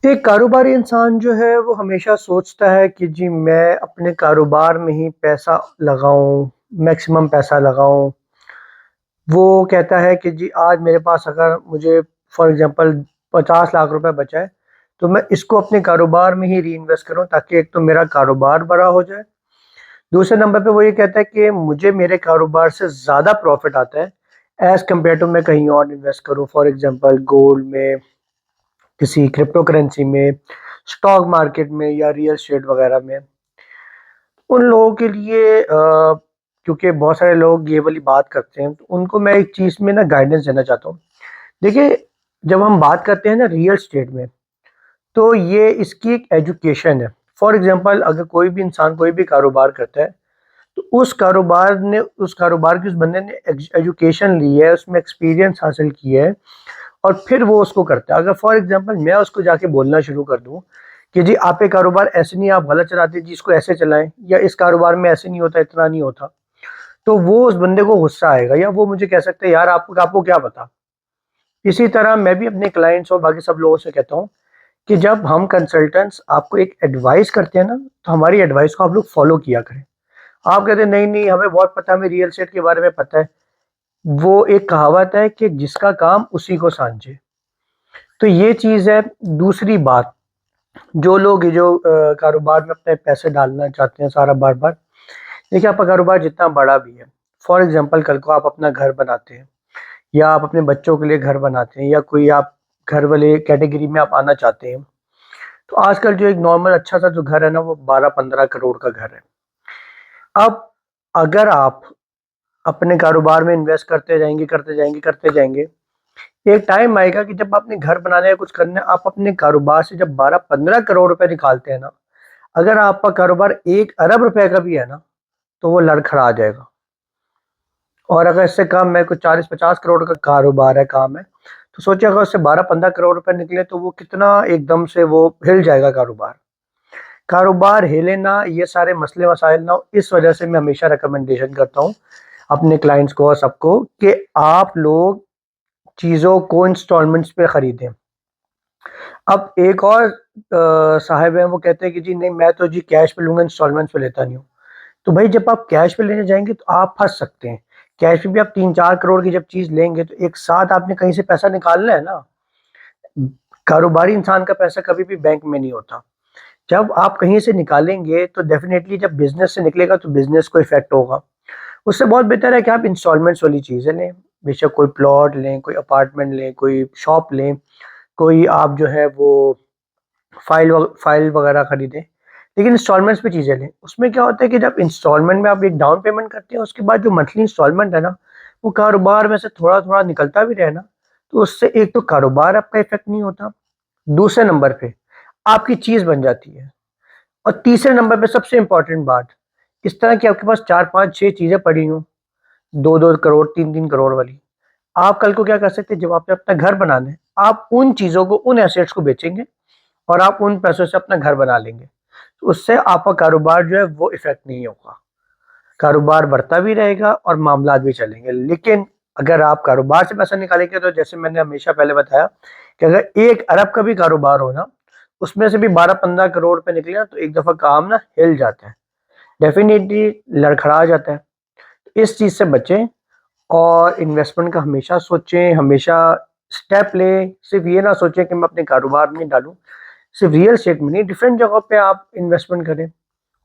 एक कारोबारी इंसान जो है वो हमेशा सोचता है कि जी मैं अपने कारोबार में ही पैसा लगाऊं, मैक्सिमम पैसा लगाऊं। वो कहता है कि जी आज मेरे पास अगर मुझे फॉर एग्जांपल 50 लाख रुपए बचा है, तो मैं इसको अपने कारोबार में ही रीइन्वेस्ट करूं ताकि एक तो मेरा कारोबार बड़ा हो जाए। दूसरे नंबर पे वो ये कहता है कि मुझे मेरे कारोबार से ज़्यादा प्रॉफिट आता है एज़ कम्पेयर टू मैं कहीं और इन्वेस्ट करूं, फॉर एग्जांपल गोल्ड में, किसी क्रिप्टो करेंसी में, स्टॉक मार्केट में या रियल एस्टेट वगैरह में। उन लोगों के लिए क्योंकि बहुत सारे लोग ये वाली बात करते हैं, तो उनको मैं एक चीज़ में ना गाइडेंस देना चाहता हूँ। देखिए, जब हम बात करते हैं ना रियल एस्टेट में, तो ये इसकी एक एजुकेशन है। फॉर एग्जांपल अगर कोई भी इंसान कोई भी कारोबार करता है, तो उस कारोबार के उस बंदे ने एजुकेशन ली है, उसमें एक्सपीरियंस हासिल किया है और फिर वो उसको करता है। अगर फॉर एग्जांपल मैं उसको जाके बोलना शुरू कर दूँ कि जी आप ये कारोबार ऐसे नहीं, आप गलत चलाते हैं जी, इसको ऐसे चलाएँ, या इस कारोबार में ऐसे नहीं होता, इतना नहीं होता, तो वो उस बंदे को गुस्सा आएगा या वो मुझे कह सकते हैं यार आपको आपको क्या पता। इसी तरह मैं भी अपने क्लाइंट्स और बाकी सब लोगों से कहता हूँ कि जब हम कंसल्टेंट्स आपको एक एडवाइस करते हैं ना, तो हमारी एडवाइस को आप लोग फॉलो किया करें। आप कहते हैं नहीं नहीं हमें बहुत पता है, हमें रियल एस्टेट के बारे में पता है। वो एक कहावत है कि जिसका काम उसी को सांझे। तो ये चीज़ है। दूसरी बात, जो लोग ये जो कारोबार में अपने पैसे डालना चाहते हैं सारा बार बार, देखिए आपका कारोबार जितना बड़ा भी है, फॉर एग्जांपल कल को आप अपना घर बनाते हैं या आप अपने बच्चों के लिए घर बनाते हैं या कोई आप घर वाले कैटेगरी में आप आना चाहते हैं, तो आजकल जो एक नॉर्मल अच्छा सा जो घर है ना, वो 12-15 करोड़ का घर है। अब अगर आप अपने कारोबार में इन्वेस्ट करते जाएंगे करते जाएंगे करते जाएंगे, एक टाइम आएगा कि जब आपने घर बनाने या कुछ करना है, आप अपने कारोबार से जब 12-15 करोड़ रुपए निकालते हैं ना, अगर आपका कारोबार 1 अरब रुपए का भी है ना, तो वो लड़खड़ा जाएगा। और अगर इससे कम है, कुछ 40-50 करोड़ का कारोबार है, काम है, तो सोचिए अगर उससे 12-15 करोड़ रुपए निकले तो वो कितना एकदम से वो हिल जाएगा कारोबार। कारोबार हिले ना, ये सारे मसले मसाइल ना हो, इस वजह से मैं हमेशा रिकमेंडेशन करता हूँ अपने क्लाइंट्स को और सबको कि आप लोग चीज़ों को इंस्टॉलमेंट्स पे खरीदें। अब एक और साहब हैं, वो कहते हैं कि जी नहीं मैं तो जी कैश पे लूँगा, इंस्टॉलमेंट्स पे लेता नहीं हूँ। तो भाई जब आप कैश पे लेने जाएँगे तो आप फँस सकते हैं। कैश पे भी आप 3-4 करोड़ की जब चीज़ लेंगे तो एक साथ आपने कहीं से पैसा निकालना है ना। कारोबारी इंसान का पैसा कभी भी बैंक में नहीं होता। जब आप कहीं से निकालेंगे तो डेफ़िनेटली जब बिज़नेस से निकलेगा तो बिज़नेस को इफ़ेक्ट होगा। उससे बहुत बेहतर है कि आप इंस्टॉलमेंट्स वाली चीज़ें लें। बेशक कोई प्लॉट लें, कोई अपार्टमेंट लें, कोई शॉप लें, कोई आप जो है वो फाइल वगैरह खरीदें, लेकिन इंस्टॉलमेंट्स पे चीज़ें लें। उसमें क्या होता है कि जब इंस्टॉलमेंट में आप एक डाउन पेमेंट करते हैं, उसके बाद जो मंथली इंस्टॉलमेंट है ना, वो कारोबार में से थोड़ा-थोड़ा निकलता भी रहे ना, तो उससे एक तो कारोबार आपका इफ़ेक्ट नहीं होता, दूसरे नंबर पे आपकी चीज़ बन जाती है, और तीसरे नंबर पे सबसे इम्पोर्टेंट बात, इस तरह की आपके पास 4-5-6 चीज़ें पड़ी हों, 2-2 करोड़, 3-3 करोड़ वाली, आप कल को क्या कर सकते हैं, जब आपने अपना घर बनाना है, आप उन चीज़ों को, उन एसेट्स को बेचेंगे और आप उन पैसों से अपना घर बना लेंगे। तो उससे आपका कारोबार जो है वो इफ़ेक्ट नहीं होगा। कारोबार बढ़ता भी रहेगा और मामलात भी चलेंगे। लेकिन अगर आप कारोबार से पैसा निकालेंगे, तो जैसे मैंने हमेशा पहले बताया कि अगर 1 अरब का भी कारोबार हो ना, उसमें से भी 12-15 करोड़ रुपए निकले ना, तो एक दफ़ा काम ना हिल जाता है। डेफ़िनिटली लड़खड़ा जाता है। इस चीज़ से बचें और इन्वेस्टमेंट का हमेशा सोचें, हमेशा स्टेप लें। सिर्फ़ ये ना सोचें कि मैं अपने कारोबार में डालूँ, सिर्फ रियल एस्टेट में नहीं, डिफरेंट जगहों पे आप इन्वेस्टमेंट करें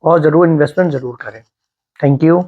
और ज़रूर इन्वेस्टमेंट ज़रूर करें। Thank you.